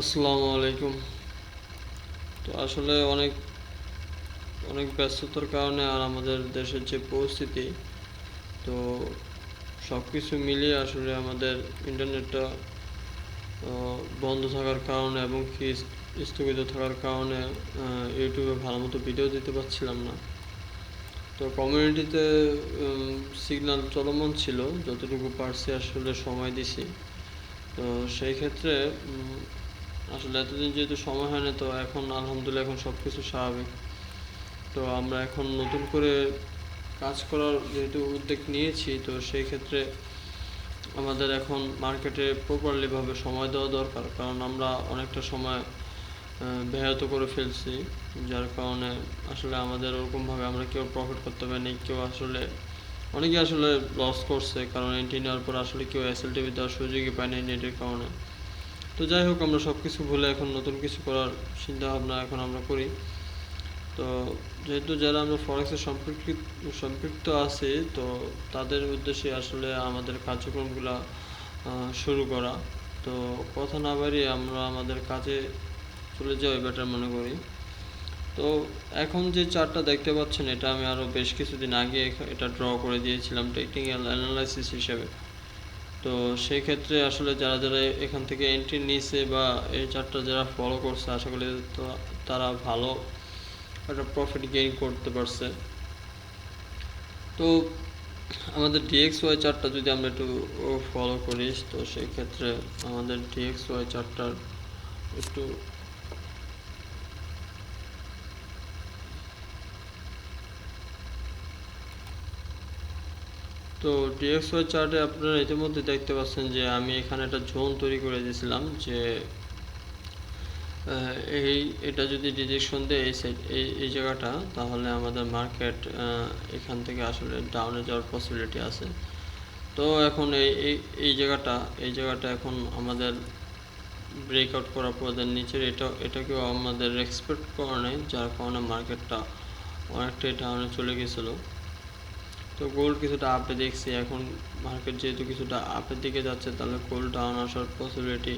আসসালামু আলাইকুম। তো আসলে অনেক অনেক ব্যস্ততার কারণে আর আমাদের দেশের যে পরিস্থিতি, তো সব কিছু মিলিয়ে আসলে আমাদের ইন্টারনেটটা বন্ধ থাকার কারণে এবং কি স্থগিত থাকার কারণে ইউটিউবে ভালো মতো ভিডিও দিতে পারছিলাম না। তো কমিউনিটিতে সিগন্যাল চলমান ছিল, যতটুকু পারছি আসলে সময় দিছি। তো সেই ক্ষেত্রে আসলে এতদিন যেহেতু সময় হয় না, তো এখন আলহামদুলিল্লাহ এখন সব কিছু স্বাভাবিক। তো আমরা এখন নতুন করে কাজ করার যেহেতু উদ্যোগ নিয়েছি, তো সেই ক্ষেত্রে আমাদের এখন মার্কেটে প্রপারলিভাবে সময় দেওয়া দরকার, কারণ আমরা অনেকটা সময় ব্যাহত করে ফেলছি, যার কারণে আসলে আমাদের ওরকমভাবে আমরা কেউ প্রফিট করতে পারিনি, কেউ আসলে অনেকে আসলে লস করছে, কারণ এন্ট্রি নেওয়ার পর আসলে কেউ এসএলটিভি দেওয়ার সুযোগই পায়নি নেটের কারণে। তো যাই হোক, আমরা সব কিছু ভুলে এখন নতুন কিছু করার চিন্তা ভাবনা এখন আমরা করি। তো যেহেতু যারা আমরা ফরেক্সে সম্পৃক্ত আছি, তো তাদের উদ্দেশ্যে আসলে আমাদের কার্যক্রমগুলো শুরু করা। তো কথা না বাড়িয়ে আমরা আমাদের কাজে চলে যাওয়াই বেটার মনে করি। তো এখন যে চার্টটা দেখতে পাচ্ছেন, এটা আমি আরও বেশ কিছুদিন আগে এটা ড্র করে দিয়েছিলাম টেকনিক্যাল অ্যানালাইসিস হিসেবে। তো সেই ক্ষেত্রে আসলে যারা যারা এখান থেকে এন্ট্রি নিয়েছে বা এই চার্টটা যারা ফলো করছে, আশা করি তো তারা ভালো একটা প্রফিট গেইন করতে পারছে। তো আমাদের ডিএক্সওয়াই চার্টটা যদি আমরা একটু ফলো করি, তো সেই ক্ষেত্রে আমাদের ডিএক্সওয়াই চার্টটার একটু তো ডিএক্সওয়াই চার্টে আপনারা ইতিমধ্যে দেখতে পাচ্ছেন যে আমি এখানে একটা জোন তৈরি করে দিয়েছিলাম যে এই এটা যদি ডিরেকশন দেয় এই সাইড এই জায়গাটা, তাহলে আমাদের মার্কেট এখান থেকে আসলে ডাউনে যাওয়ার পসিবিলিটি আছে। তো এখন এই জায়গাটা এখন আমাদের ব্রেকআউট করার পর নিচের এটাকেও আমাদের এক্সপেক্ট করা নেই, যার কারণে মার্কেটটা অনেকটাই ডাউনে চলে গেছিলো। তো গোল্ড কিছুটা আপে দেখছি, এখন মার্কেট যেহেতু কিছুটা আপের দিকে যাচ্ছে, তাহলে গোল্ড ডাউন আসার পসিবিলিটি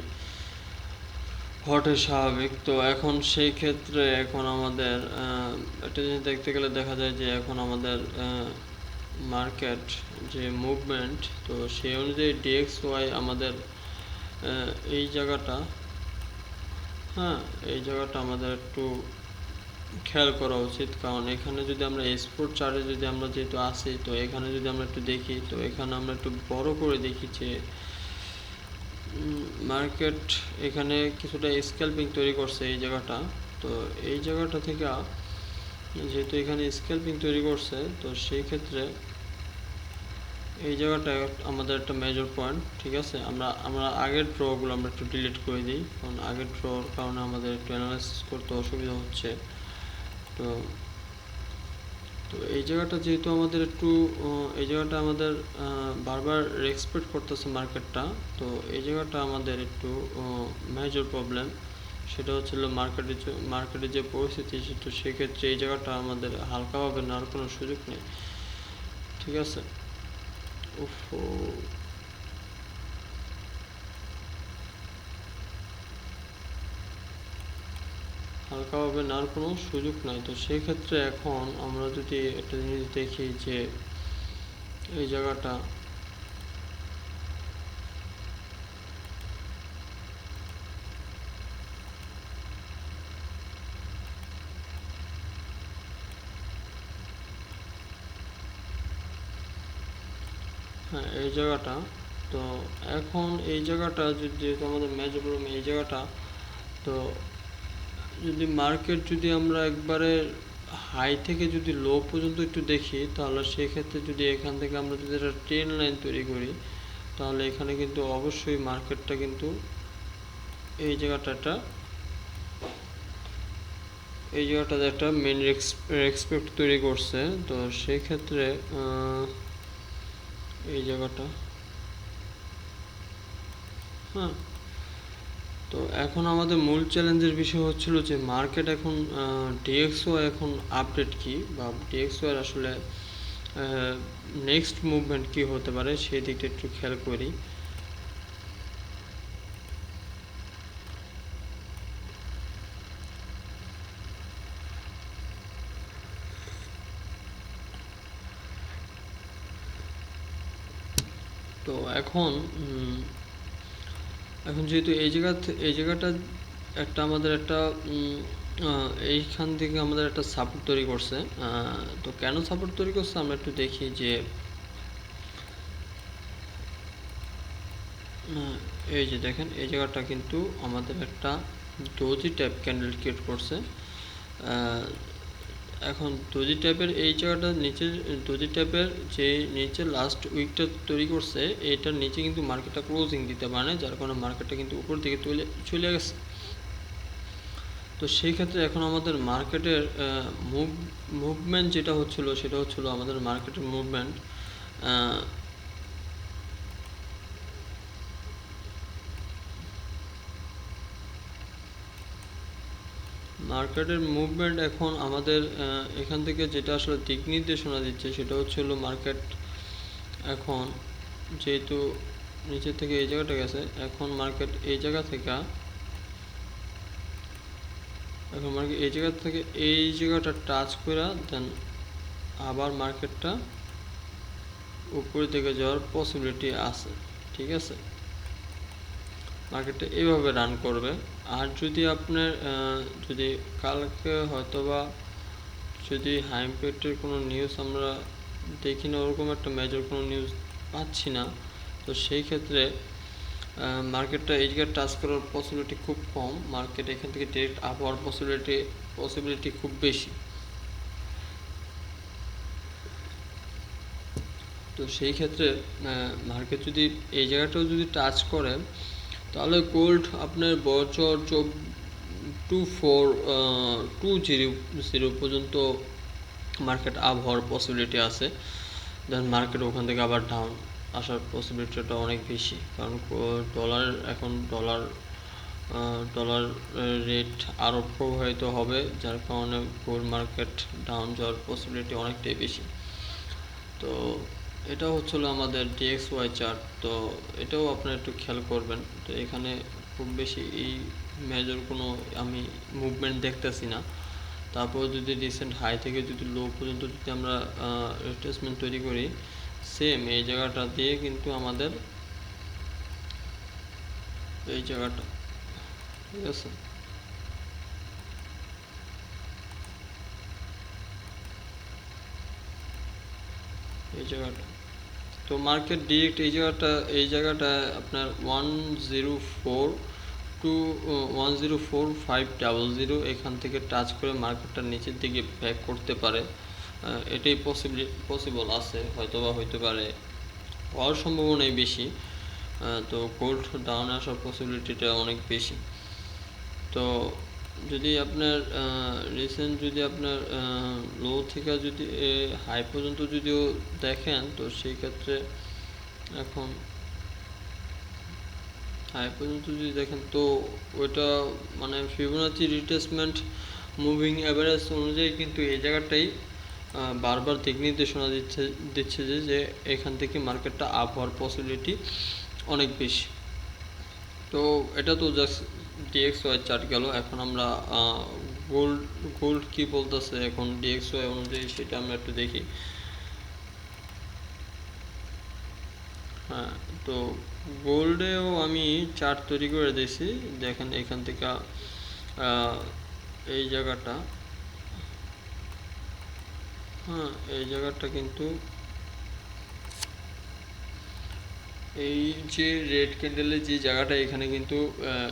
হওয়াটাই স্বাভাবিক। তো এখন সেই ক্ষেত্রে এখন আমাদের একটা জিনিস দেখতে গেলে দেখা যায় যে এখন আমাদের মার্কেট যে মুভমেন্ট, তো সেই অনুযায়ী ডিএক্সওয়াই আমাদের এই জায়গাটা, হ্যাঁ, এই জায়গাটা আমাদের একটু খেয়াল করা উচিত, কারণ এখানে যদি আমরা এক্সপোর্ট চার্টে যদি আমরা যেহেতু আসি, তো এখানে যদি আমরা একটু দেখি, তো এখানে আমরা একটু বড় করে দেখি যে মার্কেট এখানে কিছুটা স্ক্যালপিং তৈরি করছে এই জায়গাটা। তো এই জায়গাটা থেকে যেহেতু এখানে স্ক্যালপিং তৈরি করছে, তো সেই ক্ষেত্রে এই জায়গাটা আমাদের একটা মেজর পয়েন্ট। ঠিক আছে, আমরা আগের ড্রগুলো আমরা একটু ডিলিট করে দিই, কারণ আগের ড্রর কারণে আমাদের একটু অ্যানালাইসিস করতে অসুবিধা হচ্ছে। তো তো এই জায়গাটা যেহেতু আমাদের একটু এই জায়গাটা আমাদের বারবার এক্সপেক্ট করতেছে মার্কেটটা, তো এই জায়গাটা আমাদের একটু মেজর প্রবলেম। সেটা হচ্ছিল মার্কেটের যে পরিস্থিতি, তো সেক্ষেত্রে এই জায়গাটা আমাদের হালকাভাবে নেওয়ার কোনো সুযোগ নেই। ঠিক আছে, উফ, হালকাভাবে নেওয়ার কোনো সুযোগ নাই। তো সেক্ষেত্রে এখন আমরা যদি একটা জিনিস দেখি যে এই জায়গাটা, হ্যাঁ, এই জায়গাটা, তো এখন এই জায়গাটা যেহেতু আমাদের মেজর প্রবলেম এই জায়গাটা, তো যদি মার্কেট যদি আমরা একবারে হাই থেকে যদি লো পর্যন্ত একটু দেখি, তাহলে সেক্ষেত্রে যদি এখান থেকে আমরা যদি একটা ট্রেন লাইন তৈরি করি, তাহলে এখানে কিন্তু অবশ্যই মার্কেটটা কিন্তু এই জায়গাটা একটা মেন রেসপেক্ট তৈরি করছে। তো সেক্ষেত্রে এই জায়গাটা, হ্যাঁ, তো এখন আমাদের মূল চ্যালেঞ্জের বিষয় হচ্ছিল যে মার্কেট এখন ডিএক্সও এখন আপডেট কি, বা ডিএক্সও এর আসলে নেক্সট মুভমেন্ট কি হতে পারে সেই দিকটা একটু খেয়াল করি। তো এখন এখন যেহেতু এই জায়গাটা একটা আমাদের একটা এইখান থেকে আমাদের একটা সাপোর্ট তৈরি করছে। তো কেন সাপোর্ট তৈরি করছে আমরা একটু দেখি যে এই যে দেখেন এই জায়গাটা কিন্তু আমাদের একটা ডোজি টাইপ ক্যান্ডেল ক্রিয়েট করছে। এখন ডোজি টাইপের এই জায়গাটা নিচে ডোজি টাইপের যে নিচে লাস্ট উইকটা তৈরি করছে, এইটার নিচে কিন্তু মার্কেটটা ক্লোজিং দিতে পারে না, যার কারণে মার্কেটটা কিন্তু উপর দিকে চলে গেছে। তো সেই ক্ষেত্রে এখন আমাদের মার্কেটের মুভমেন্ট যেটা হচ্ছিল সেটা হচ্ছিল আমাদের মার্কেটের মুভমেন্ট এখন আমাদের এখান থেকে যেটা আসলে দিক নির্দেশনা দিচ্ছে সেটা হচ্ছে হলো মার্কেট এখন যেহেতু নিচের থেকে এই জায়গাটা গেছে, এখন মার্কেট এই জায়গা থেকে এই জায়গাটা টাচ করে দেন আবার মার্কেটটা উপরের দিকে যাওয়ার পসিবিলিটি আছে। ঠিক আছে, মার্কেটটা এইভাবে রান করবে। আর যদি আপনার যদি কালকে হয়তোবা যদি হাই ইমপ্যাক্টের কোনো নিউজ আমরা দেখি না, ওরকম একটা মেজর কোনো নিউজ পাচ্ছি না, তো সেই ক্ষেত্রে মার্কেটটা এই জায়গায় টাচ করার পসিবিলিটি খুব কম। মার্কেট এখান থেকে ডিরেক্ট আপ হওয়ার পসিবিলিটি খুব বেশি। তো সেই ক্ষেত্রে মার্কেট যদি এই জায়গাটাও যদি টাচ করে, তাহলে গোল্ড আপনার বছর 2420 পর্যন্ত মার্কেট আপ হওয়ার পসিবিলিটি আছে। দেন মার্কেট ওখান থেকে আবার ডাউন আসার পসিবিলিটিটা অনেক বেশি, কারণ ডলার রেট আরও প্রভাবিত হবে, যার কারণে গোল্ড মার্কেট ডাউন যাওয়ার পসিবিলিটি অনেকটাই বেশি। তো এটা হচ্ছিল আমাদের DXY চার্ট। তো এটাও আপনারা একটু খেয়াল করবেন। তো এখানে খুব বেশি এই মেজর কোনো আমি মুভমেন্ট দেখতেছি না। তারপর যদি রিসেন্ট হাই থেকে যদি লো পর্যন্ত যদি আমরা রিট্রেসমেন্ট তৈরি করি, সেম এই জায়গাটা দিয়ে কিন্তু আমাদের এই জায়গাটা, ঠিক আছে, এই জায়গাটা, তো মার্কেট ডিরেক্ট এই জায়গাটা আপনার 104 to 104,500 এখান থেকে টাচ করে মার্কেটটা নিচের দিকে ব্যাক করতে পারে। এটাই পসিবল আছে, হয়তে পারে, হওয়ার সম্ভাবনাই বেশি। তো গোল্ড ডাউন আসার পসিবিলিটিটা অনেক বেশি। তো যদি আপনার রিসেন্ট যদি আপনার লো থেকে যদি হাই পর্যন্ত যদিও দেখেন, তো সেই ক্ষেত্রে এখন হাই পর্যন্ত যদি দেখেন, তো ওইটা মানে ফিবোনাচি রিট্রেসমেন্ট মুভিং অ্যাভারেজ অনুযায়ী কিন্তু এই জায়গাটাই বারবার দিক নির্দেশনা দিচ্ছে যে এখান থেকে মার্কেটটা আপ হওয়ার পসিবিলিটি অনেক বেশি। তো এটা তো জাস্ট DXY চার্ট গেল। এখন আমরা গোল্ড কি বলতেছে এখন DXY অনুযায়ী সেটা আমরা একটু দেখি। হ্যাঁ, তো গোল্ডেও আমি চার্ট তৈরি করে দিয়েছি। দেখেন এখান থেকে এই জায়গাটা, হ্যাঁ এই জায়গাটা কিন্তু এই যে রেড ক্যান্ডেলের যে জায়গাটা, এখানে কিন্তু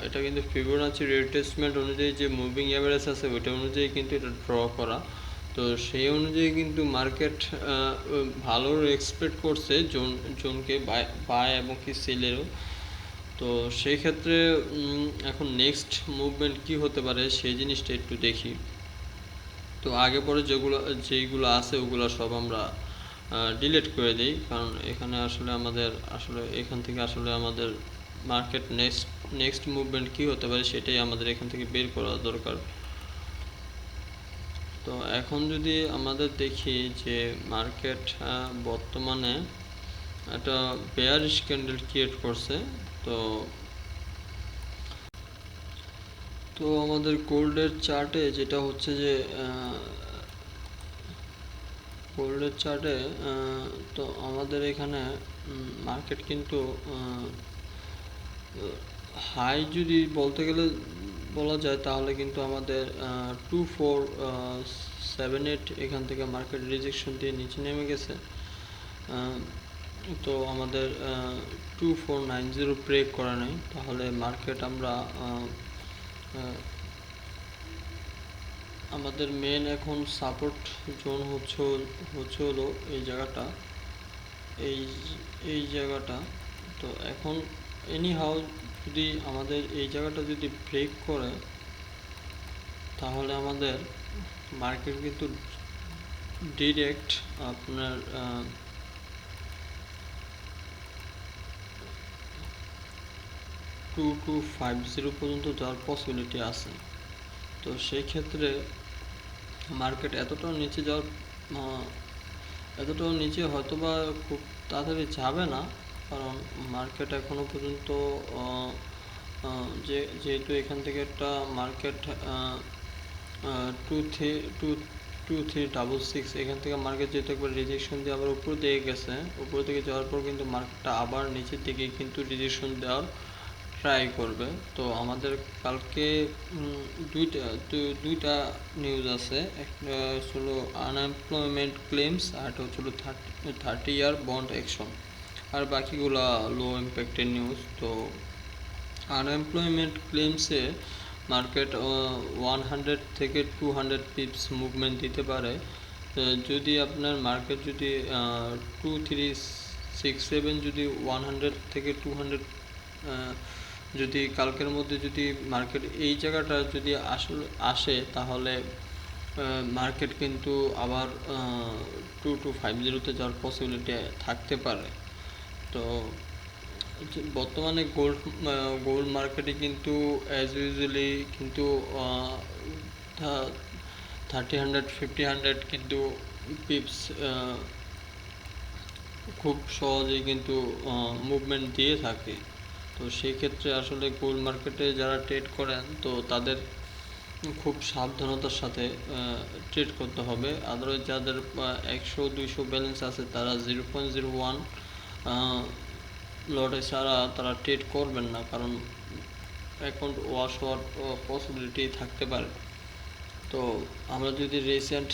এটা কিন্তু ফিবোনাচি রিট্রেসমেন্ট অনুযায়ী যে মুভিং অ্যাভারেজ আছে ওইটা অনুযায়ী কিন্তু এটা ড্র করা। তো সেই অনুযায়ী কিন্তু মার্কেট ভালো এক্সপেক্ট করছে জোনকে বাই এবং কি সেলেরও। তো সেই ক্ষেত্রে এখন নেক্সট মুভমেন্ট কি হতে পারে সেই জিনিসটা একটু দেখি। তো আগে পরে যেইগুলো আছে ওগুলো সব আমরা ডিলিট করে দিই, কারণ এখানে আসলে এখান থেকে আসলে আমাদের মার্কেট নেক্সট মুভমেন্ট কি হতে পারে সেটাই আমাদের এখান থেকে বের করা দরকার। তো এখন যদি আমাদের দেখি যে মার্কেট বর্তমানে একটা বেয়ারিশ ক্যান্ডেল ক্রিয়েট করছে। তো তো আমাদের গোল্ডের চার্টে যেটা হচ্ছে যে গোল্ডের চার্টে তো আমাদের এখানে মার্কেট কিন্তু হাই যদি বলতে গেলে বলা যায়, তাহলে কিন্তু আমাদের 2478 এখান থেকে মার্কেট রিজেকশন দিয়ে নিচে নেমে গেছে। তো আমাদের 2490 ব্রেক করা নেই, তাহলে মার্কেট আমরা আমাদের মেন এখন সাপোর্ট জোন হচ্ছে হলো এই জায়গাটা, এই এই জায়গাটা। তো এখন এনি হাউ যদি আমাদের এই জায়গাটা যদি ব্রেক করে, তাহলে আমাদের মার্কেট কিন্তু ডিরেক্ট আপনার 2250 পর্যন্ত যাওয়ার পসিবিলিটি আছে। তো সেই ক্ষেত্রে মার্কেট এতটাও নিচে হয়তোবা খুব তাড়াতাড়ি যাবে না, কারণ মার্কেট এখনো পর্যন্ত যেহেতু এখান থেকে একটা মার্কেট 2366 এখান থেকে মার্কেট যেহেতু একবার রিজেকশন দিয়ে আবার উপর দিকে গেছে, উপর দিকে যাওয়ার পর কিন্তু মার্কেটটা আবার নিচের দিকে কিন্তু রিজেকশন দেওয়ার ট্রাই করবে। তো আমাদের কালকে দুইটা নিউজ আছে, একটা হলো আনএমপ্লয়মেন্ট ক্লেমস, আর একটা হচ্ছিল 30 ইয়ার বন্ড অ্যাকশন, আর বাকিগুলা লো ইম্প্যাক্টের নিউজ। তো আনএমপ্লয়মেন্ট ক্লেমসে মার্কেট 100 থেকে 200 পিপস মুভমেন্ট দিতে পারে। যদি আপনার মার্কেট যদি 2367 যদি 100 থেকে 200 যদি কালকের মধ্যে যদি মার্কেট এই জায়গাটা যদি আসে, তাহলে মার্কেট কিন্তু আবার 2250 যাওয়ার পসিবিলিটি থাকতে পারে। তো বর্তমানে গোল্ড মার্কেটে কিন্তু অ্যাজ ইউজুয়ালি কিন্তু 30, 100, 50, 100 কিন্তু পিপস খুব সহজেই কিন্তু মুভমেন্ট দিয়ে থাকে। তো সেই ক্ষেত্রে আসলে গোল্ড মার্কেটে যারা ট্রেড করেন, তো তাদের খুব সাবধানতার সাথে ট্রেড করতে হবে। আদারওয়াইজ যাদের 100-200 ব্যালেন্স আছে, তারা 0.01 লটে ছাড়া তারা ট্রেড করবেন না, কারণ অ্যাকাউন্ট ওয়াশ হওয়ার পসিবিলিটি থাকতে পারে। তো আমরা যদি রিসেন্ট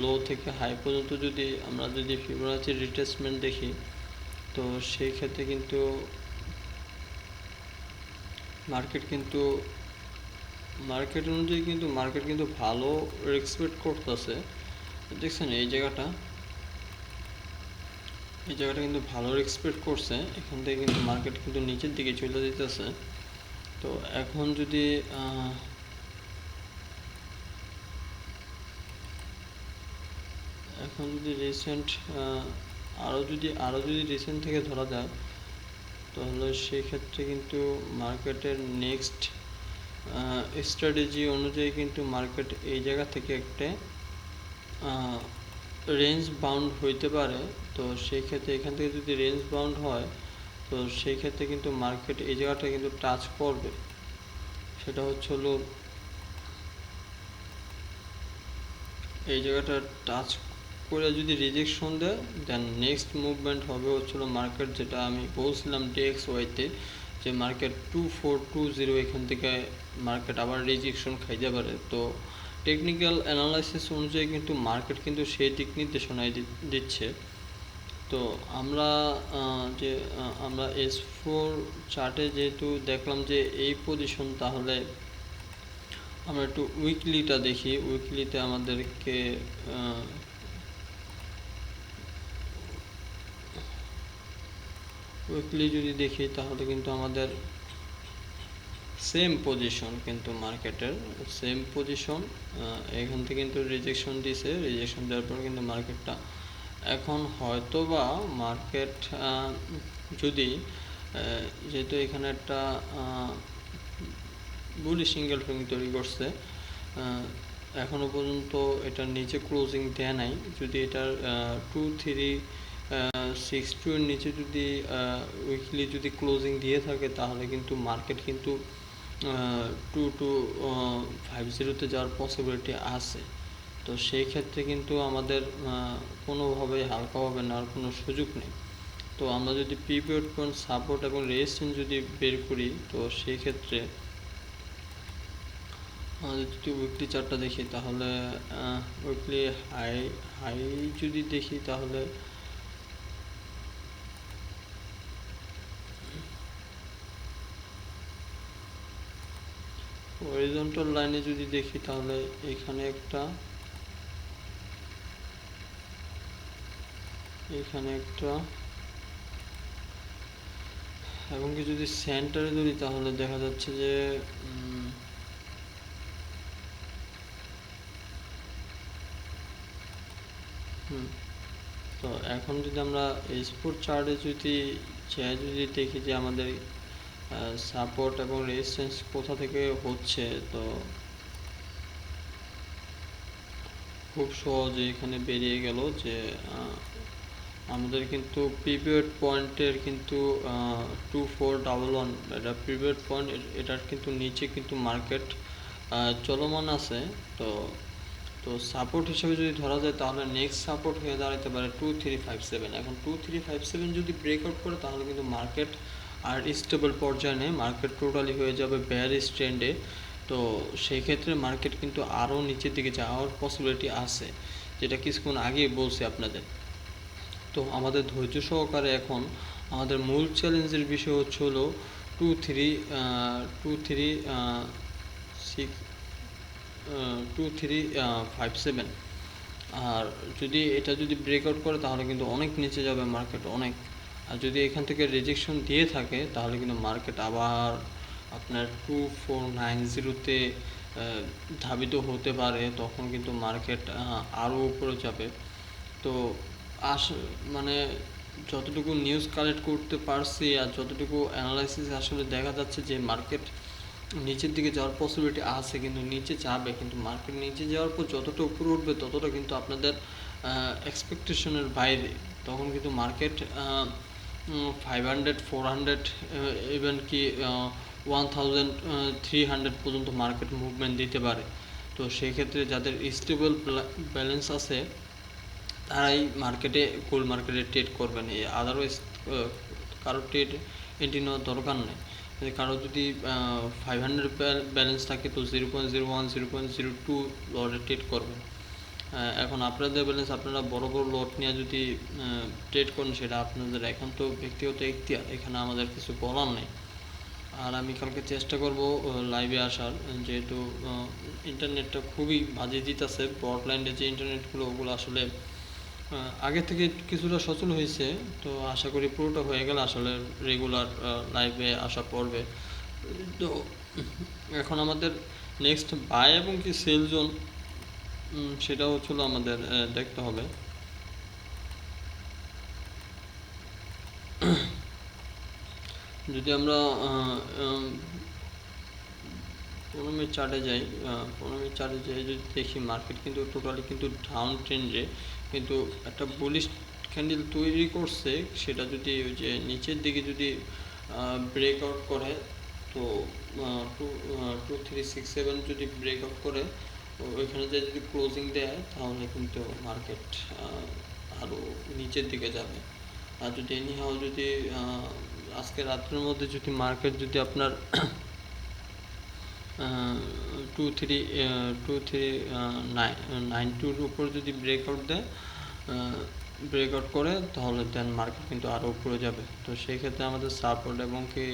লো থেকে হাই পর্যন্ত যদি আমরা যদি ফিবোনাচি রিট্রেসমেন্ট দেখি, তো সেই ক্ষেত্রে কিন্তু মার্কেট অনুযায়ী কিন্তু মার্কেট কিন্তু ভালো এক্সপেক্ট করতেছে। দেখছেন এই জায়গাটা কিন্তু ভালো এক্সপেক্ট করছে, এখান থেকে কিন্তু মার্কেট কিন্তু নিচের দিকে চলে যেতেছে। তো এখন যদি রিসেন্ট আরও যদি রিসেন্ট থেকে ধরা যায়, তাহলে সেই ক্ষেত্রে কিন্তু মার্কেটের নেক্সট স্ট্র্যাটেজি অনুযায়ী কিন্তু মার্কেট এই জায়গা থেকে একটা রেঞ্জ বাউন্ড হইতে পারে। তো সেই ক্ষেত্রে এখান থেকে যদি রেঞ্জ বাউন্ড হয়, তো সেই ক্ষেত্রে কিন্তু মার্কেট এই জায়গাটা কিন্তু টাচ করবে। সেটা হলো এই জায়গাটা টাচ করে যদি রিজেকশন দেয়, দেন নেক্সট মুভমেন্ট হবে হচ্ছিল মার্কেট, যেটা আমি বলছিলাম DXYতে, যে মার্কেট 2420 এখান থেকে মার্কেট আবার রিজেকশন খাইতে পারে। তো টেকনিক্যাল অ্যানালাইসিস অনুযায়ী কিন্তু মার্কেট কিন্তু সেই দিক নির্দেশনায় দিচ্ছে। তো আমরা S4 চার্টে যেহেতু দেখলাম যে এই পজিশন, তাহলে আমরা একটু উইকলিটা দেখি। উইকলিতে আমাদেরকে উইকলি যদি দেখি, তাহলে কিন্তু আমাদের সেম পজিশন, কিন্তু মার্কেটের সেম পজিশন এখান থেকে কিন্তু রিজেকশন দিছে। রিজেকশন দেওয়ার পর কিন্তু মার্কেটটা এখন হয়তো বা মার্কেট যদি যেহেতু এখানে একটা বুলি সিঙ্গেল ফিং তৈরি করছে, এখনো পর্যন্ত এটার নিচে ক্লোজিং দেয়া নাই। যদি এটার 2362 এর নিচে যদি উইকলি যদি ক্লোজিং দিয়ে থাকে, তাহলে কিন্তু মার্কেট কিন্তু 2250 যাওয়ার পসিবিলিটি আছে। তো সেই ক্ষেত্রে কিন্তু আমাদের কোনোভাবেই হালকাভাবে নেওয়ার কোনো সুযোগ নেই। তো আমরা যদি পিভিট পয়েন্ট, সাপোর্ট এবং রেজিস্ট্যান্স যদি বের করি, তো সেই ক্ষেত্রে আমাদের যদি উইকলি চার্টটা দেখি তাহলে উইকলি হাই হাই যদি দেখি তাহলে হরিজন্টাল লাইনে যদি দেখি তাহলে এখানে একটা, এখানে একটা, এবং কি যদি সেন্টারে ধরি তাহলে দেখা যাচ্ছে যে তো এখন যদি আমরা স্পোর্ট চার্টে যদি দেখি যে আমাদের সাপোর্ট এবং রেজিস্ট্যান্স কোথা থেকে হচ্ছে, তো খুব সহজে এখানে বেরিয়ে গেল যে আমাদের কিন্তু পিভিট পয়েন্টের কিন্তু 2411 এটা পিভিট পয়েন্ট, এটার কিন্তু নিচে কিন্তু মার্কেট চলমান আছে। তো তো সাপোর্ট হিসেবে যদি ধরা যায় তাহলে নেক্সট সাপোর্ট হয়ে দাঁড়াতে পারে 2357। এখন 2357 যদি ব্রেকআউট করে তাহলে কিন্তু মার্কেট আর স্টেবল পর্যায়ে নেই, মার্কেট টোটালি হয়ে যাবে বেয়ারিশ ট্রেন্ডে। তো সেই ক্ষেত্রে মার্কেট কিন্তু আরও নিচের দিকে যাওয়ার পসিবিলিটি আছে, যেটা কিছুক্ষণ আগেই বলছি আপনাদের। তো আমাদের ধৈর্য সহকারে এখন আমাদের মূল চ্যালেঞ্জের বিষয় হলো 2357। আর যদি ব্রেকআউট করে তাহলে কিন্তু অনেক নিচে যাবে মার্কেট, অনেক। আর যদি এখান থেকে রিজেকশন দিয়ে থাকে তাহলে কিন্তু মার্কেট আবার আপনার 2490-তে ধাবিত হতে পারে, তখন কিন্তু মার্কেট আরও উপরে যাবে। তো মানে যতটুকু নিউজ কালেক্ট করতে পারছি আর যতটুকু অ্যানালাইসিস আসলে দেখা যাচ্ছে যে মার্কেট নিচের দিকে যাওয়ার পসিবিলিটি আছে, কিন্তু নিচে যাবে, কিন্তু মার্কেট নিচে যাওয়ার পর যতটা উপরে উঠবে ততটা কিন্তু আপনাদের এক্সপেকটেশনের বাইরে। তখন কিন্তু মার্কেট 500, 400, ইভেন কি 1300 পর্যন্ত মার্কেট মুভমেন্ট দিতে পারে। তো সেই ক্ষেত্রে যাদের স্টেবল ব্যালেন্স আছে তারাই গোল্ড মার্কেটে ট্রেড করবেন, আদারওয়াইজ কারো ট্রেড এন্ট্রি নেওয়ার দরকার নেই। কারো যদি 500 ব্যালেন্স থাকে তো 0.01, 0.02 লটে ট্রেড করবেন। এখন আপনাদের ব্যালেন্স, আপনারা বড় বড় লট নিয়ে যদি ট্রেড করেন সেটা আপনাদের এখন তো ব্যক্তিগত এখতিয়ার, এখানে আমাদের কিছু বলার নেই। আর আমি কালকে চেষ্টা করব লাইভে আসার, যেহেতু ইন্টারনেটটা খুবই বাজে দিতেছে। ব্রডল্যান্ডে যে ইন্টারনেটগুলো ওগুলো আসলে আগে থেকে কিছুটা সচল হয়েছে, তো আশা করি পুরোটা হয়ে গেলে আসলে রেগুলার লাইভে আসা পড়বে। তো এখন আমাদের নেক্সট বাই এবং কি সেল জোন সেটা হচ্ছিল আমাদের দেখতে হবে। যদি আমরা 15 চার্টে যাই, 15 চার্টে যাই যদি দেখি মার্কেট কিন্তু টোটালি কিন্তু ডাউন ট্রেন্ডে, কিন্তু একটা বুলিশ ক্যান্ডেল তৈরি করছে। সেটা যদি ওই যে নিচের দিকে যদি ব্রেকআউট করে, তো 2367 যদি ব্রেকআউট করে ওইখানে যে যদি ক্লোজিং দেয় তাহলে কিন্তু মার্কেট আরও নিচের দিকে যাবে। আর যদি এনিহাও যদি আজকে রাত্রের মধ্যে যদি মার্কেট যদি আপনার 2392-র উপর যদি ব্রেকআউট দেয়, ব্রেকআউট করে, তাহলে দেন মার্কেট কিন্তু আরও উপরে যাবে। তো সেই ক্ষেত্রে আমাদের সাপোর্ট এবং কি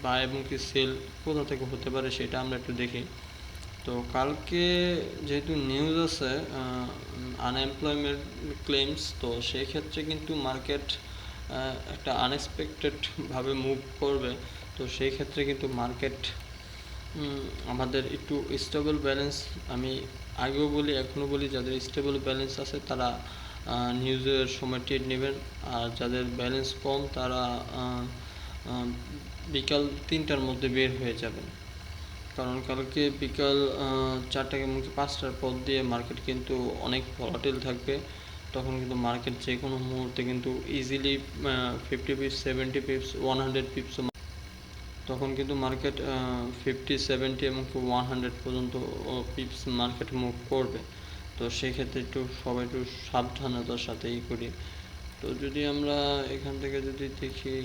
বাই এবং কি সেল কোথা থেকে হতে পারে সেটা আমরা একটু দেখি। তো কালকে যেহেতু নিউজ আছে আনএমপ্লয়মেন্ট ক্লেমস, তো সেই ক্ষেত্রে কিন্তু মার্কেট একটা আনএক্সপেক্টেডভাবে মুভ করবে। তো সেই ক্ষেত্রে কিন্তু মার্কেট আমাদের একটু স্টেবল ব্যালেন্স, আমি আগেও বলি এখনও বলি, যাদের স্টেবল ব্যালেন্স আছে তারা নিউজের সময় ট্রেড নেবেন। আর যাদের ব্যালেন্স কম তারা বিকাল 3টার মধ্যে বের হয়ে যাবেন, কারণ কালকে বিকাল 4টা এবং 5টার পর দিয়ে মার্কেট কিন্তু অনেক ভলাটিল থাকবে। তখন কিন্তু মার্কেট যে কোনো মুহূর্তে কিন্তু ইজিলি 50 পিপস, 70 পিপস, 100 পিপস, তখন কিন্তু মার্কেট 50, 70 এবং 100 পর্যন্ত পিপস মার্কেট মুভ করবে। তো সেক্ষেত্রে একটু সবাই একটু সাবধানতার সাথে করি। তো যদি আমরা এখান থেকে যদি দেখি,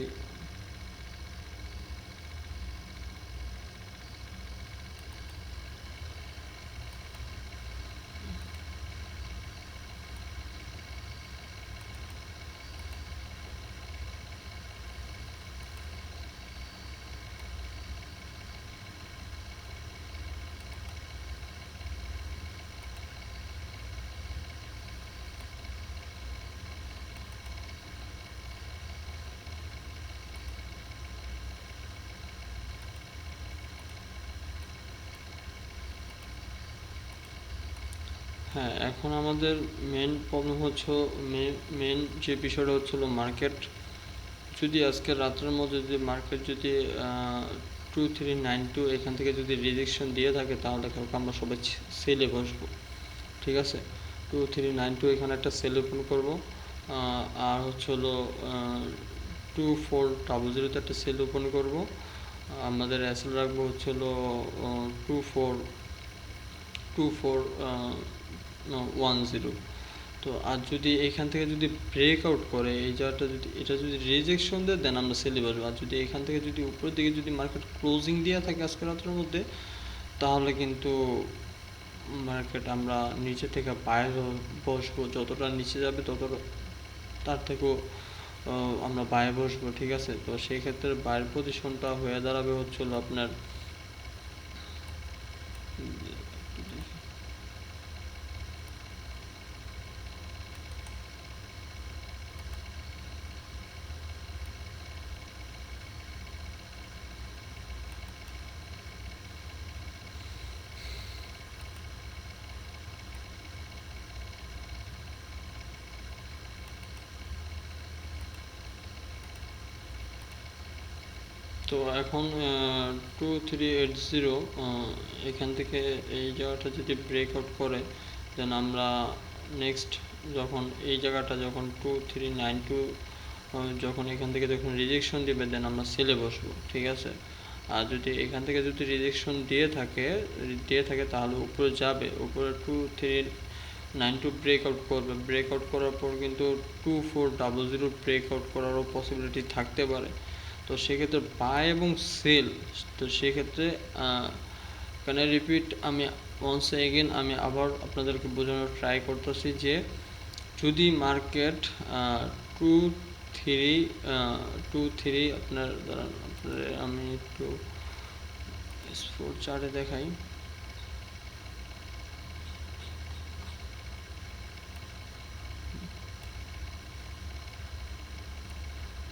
হ্যাঁ, এখন আমাদের মেন প্রবলেম হচ্ছে, মেন যে বিষয়টা হচ্ছিল মার্কেট। যদি আজকে রাতের মধ্যে যদি মার্কেট যদি 2392 এখান থেকে যদি রিজেকশন দিয়ে থাকে, তাহলে কালকে আমরা সবাই সেলে বসবো। ঠিক আছে, 2392 এখানে একটা সেল ওপেন করবো। আর হচ্ছে হলো 2400 একটা সেল ওপেন করবো। আমাদের অ্যাসেল রাখবো হচ্ছে হলো 2410। তো আর যদি এখান থেকে যদি ব্রেক আউট করে, এই জায়গাটা যদি এটা যদি রিজেকশন দেয়, দেন আমরা সেলে বসবো। আর যদি এখান থেকে যদি উপরের দিকে যদি মার্কেট ক্লোজিং দেওয়া থাকে আজকে রাতের মধ্যে, তাহলে কিন্তু মার্কেট আমরা নিচে থেকে বাইরে বসবো। যতটা নিচে যাবে ততটা তার থেকেও আমরা বাইরে বসবো। ঠিক আছে, তো সেই ক্ষেত্রে বাইরের পজিশনটা হয়ে দাঁড়াবে হচ্ছিল আপনার, তো এখন 2380 এখান থেকে এই জায়গাটা যদি ব্রেকআউট করে, দেন আমরা নেক্সট যখন এই জায়গাটা যখন 2392 যখন এখান থেকে যখন রিজেকশন দিবে, দেন আমরা সেলে বসবো। ঠিক আছে, আর যদি এখান থেকে যদি রিজেকশন দিয়ে থাকে তাহলে উপরে যাবে, উপরে 2392 ব্রেকআউট করবে। ব্রেকআউট করার পর কিন্তু 2400 ব্রেকআউট করারও পসিবিলিটি থাকতে পারে। তো সেক্ষেত্রে বাই এবং সেল, তো সেক্ষেত্রে এখানে রিপিট আমি ওয়ান্স এগেন আমি আবার আপনাদেরকে বোঝানোর ট্রাই করতেছি যে যদি মার্কেট টু থ্রি আপনার দাঁড়ান, আমি একটু স্পোর্ট চার্টে দেখাই।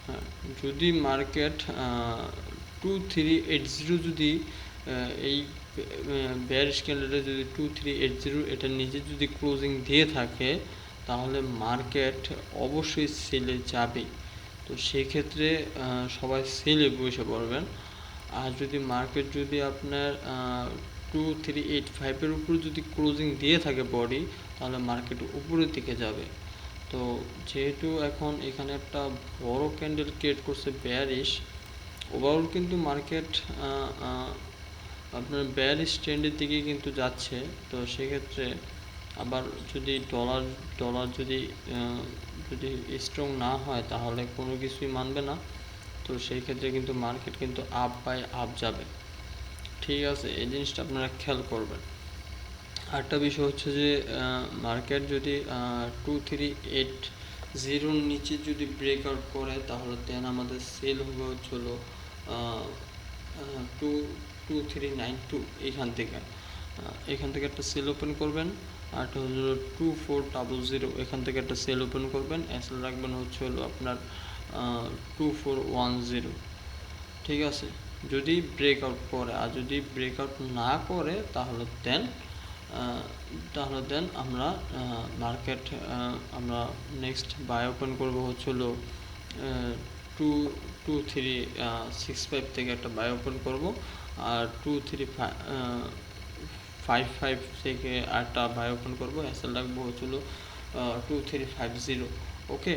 হ্যাঁ, যদি মার্কেট 2380 যদি এই বেয়ারিশ ক্যান্ডেলে যদি 2380 এটা নিজে যদি ক্লোজিং দিয়ে থাকে, তাহলে মার্কেট অবশ্যই সেলে যাবে। তো সেক্ষেত্রে সবাই সেলে বসে পড়বেন। আর যদি মার্কেট যদি আপনার 2385 উপর যদি ক্লোজিং দিয়ে থাকে বডি, তাহলে মার্কেট উপরের দিকে যাবে। তো যেহেতু এখন এখানে একটা বড় ক্যান্ডেল ক্রিয়েট করছে বেয়ারিশ, ওভারঅল কিন্তু মার্কেট আপনার বেয়ারিশ ট্রেন্ডের দিকে কিন্তু যাচ্ছে। তো সেক্ষেত্রে আবার যদি ডলার যদি যদি স্ট্রং না হয়, তাহলে কোনো কিছুই মানবে না। তো সেই ক্ষেত্রে কিন্তু মার্কেট কিন্তু আপ বাই আপ যাবে। ঠিক আছে, এই জিনিসটা আপনারা খেয়াল করবেন। আরেকটা বিষয় হচ্ছে যে মার্কেট যদি 2380 নিচে যদি ব্রেকআউট করে, তাহলে দেন আমাদের সেল হবে হচ্ছিল 2392 এখান থেকে একটা সেল ওপেন করবেন। আর একটা হলো 2400 এখান থেকে একটা সেল ওপেন করবেন। এসএল রাখবেন হচ্ছে হলো আপনার 2410। ঠিক আছে, যদি ব্রেকআউট করে। আর যদি ব্রেকআউট না করে, তাহলে দেন আমরা মার্কেট আমরা নেক্সট বাই ওপেন করবো হচ্ছিল 2365 থেকে একটা বাই ওপেন করবো। আর 2355 থেকে একটা বাই ওপেন করবো। এসএল রাখবো হচ্ছিল 2350। ওকে,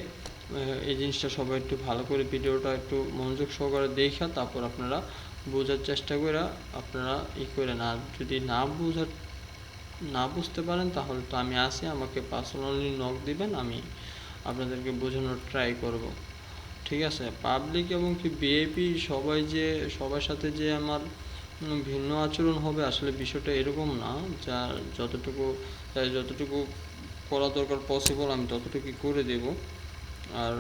এই জিনিসটা সবাই একটু ভালো করে ভিডিওটা একটু মনোযোগ সহকারে দেখা তারপর আপনারা বোঝার চেষ্টা করে আপনারা করেন। আর যদি না বোঝার না বুঝতে পারেন তাহলে তো আমি আছি, আমাকে পার্সোনালি নক দিবেন, আমি আপনাদেরকে বোঝানোর ট্রাই করব। ঠিক আছে? পাবলিক এবং কি ভিআইপি সবার সাথে যে আমার ভিন্ন আচরণ হবে, আসলে বিষয়টা এরকম না। যার যতটুকু করা দরকার পসিবল আমি ততটুকুই করে দেব। আর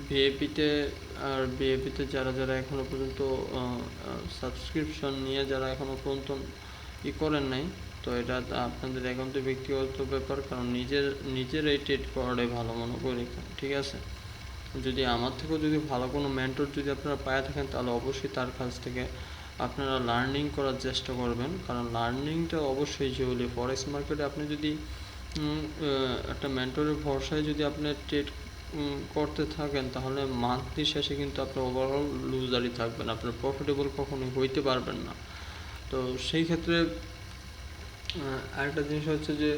ভিএপিতে ভিএপিতে যারা এখনো পর্যন্ত সাবস্ক্রিপশন নিয়ে যারা এখনো পর্যন্ত করেন নাই, তো এটা আপনাদের একান্ত ব্যক্তিগত ব্যাপার, কারণ নিজের এই ট্রেড করাটাই ভালো মনে করি। ঠিক আছে? যদি আমার থেকেও যদি ভালো কোনো মেন্টর যদি আপনারা পায়ে থাকেন, তাহলে অবশ্যই তার কাছ থেকে আপনারা লার্নিং করার চেষ্টা করবেন, কারণ লার্নিংটা অবশ্যই জরুরি। ফরেক্স মার্কেটে আপনি যদি একটা মেন্টরের ভরসায় যদি আপনি ট্রেড করতে থাকেন, তাহলে মান্থলি শেষে কিন্তু আপনি ওভারঅল লুজারই থাকবেন, আপনার প্রফিটেবল কখনোই হইতে পারবেন না। তো সেই ক্ষেত্রে আরেকটা জিনিস হচ্ছে যে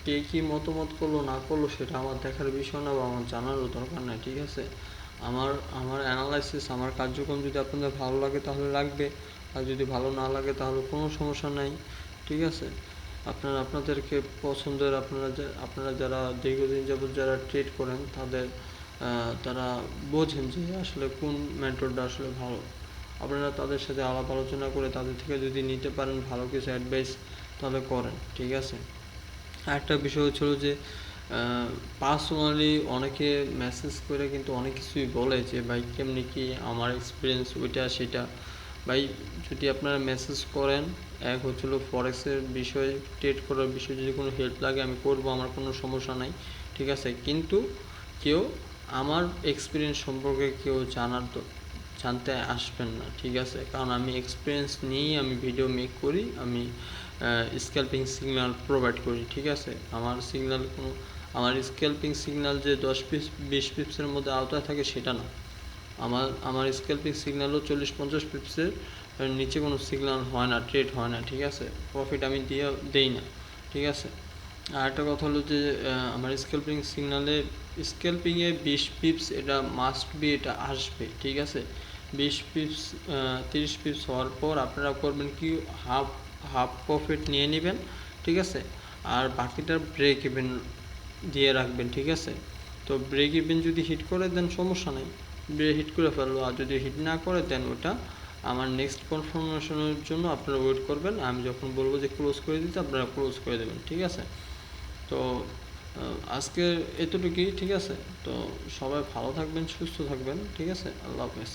কে কী মতামত করলো না করলো সেটা আমার দেখার বিষয় না, বা আমার জানারও দরকার নেই। ঠিক আছে? আমার অ্যানালাইসিস, আমার কার্যক্রম যদি আপনাদের ভালো লাগে তাহলে লাগবে, আর যদি ভালো না লাগে তাহলে কোনো সমস্যা নাই। ঠিক আছে? আপনাদেরকে পছন্দের, আপনারা যারা দীর্ঘদিন যাবত যারা ট্রেড করেন, তারা বোঝেন যে আসলে কোন মেন্টরটা আসলে ভালো। আপনারা তাদের সাথে আলাপ আলোচনা করে তাদের থেকে যদি নিতে পারেন ভালো কিছু অ্যাডভাইস, তাহলে করেন। ঠিক আছে? আরেকটা বিষয় হচ্ছিল যে পার্সোনালি অনেকে মেসেজ করে কিন্তু অনেক কিছুই বলে যে ভাই কেমনি কি আমার এক্সপিরিয়েন্স ওইটা সেটা। ভাই যদি আপনারা মেসেজ করেন, এক হচ্ছিল ফরেক্সের বিষয়ে, ট্রেড করার বিষয়ে যদি কোনো হেল্প লাগে আমি করব, আমার কোনো সমস্যা নাই। ঠিক আছে? কিন্তু কেউ আমার এক্সপিরিয়েন্স সম্পর্কে কেউ জানতে আসবেন না। ঠিক আছে? কারণ আমি এক্সপিরিয়েন্স নিয়েই আমি ভিডিও মেক করি, আমি স্ক্যাল্পিং সিগন্যাল প্রোভাইড করি। ঠিক আছে? আমার স্ক্যাল্পিং সিগন্যাল যে 10-20 পিপসের মধ্যে আওতায় থাকে সেটা না। আমার স্ক্যাল্পিং সিগন্যালও 40-50 পিপসের নিচে কোনো সিগন্যাল হয় না, ট্রেড হয় না। ঠিক আছে? প্রফিট আমি দেই না। ঠিক আছে? আর একটা কথা হলো যে আমার স্ক্যাল্পিংয়ে 20 পিপস এটা মাস্ট বি, এটা আসবে। ঠিক আছে? 20 পিপস 30 পিপস হওয়ার পর আপনারা করবেন কি, হাফ প্রফিট নিয়ে নেবেন। ঠিক আছে? আর বাকিটা ব্রেক ইভেন দিয়ে রাখবেন। ঠিক আছে? তো ব্রেক ইভেন যদি হিট করে দেন সমস্যা নেই, হিট করে ফেললো। আর যদি হিট না করে দেন, ওটা আমার নেক্সট কনফার্মেশনের জন্য আপনারা ওয়েট করবেন। আমি যখন বলবো যে ক্লোজ করে দিতে, আপনারা ক্লোজ করে দেবেন। ঠিক আছে? তো আজকে এতটুকুই। ঠিক আছে? তো সবাই ভালো থাকবেন, সুস্থ থাকবেন। ঠিক আছে? আল্লাহ হাফেজ।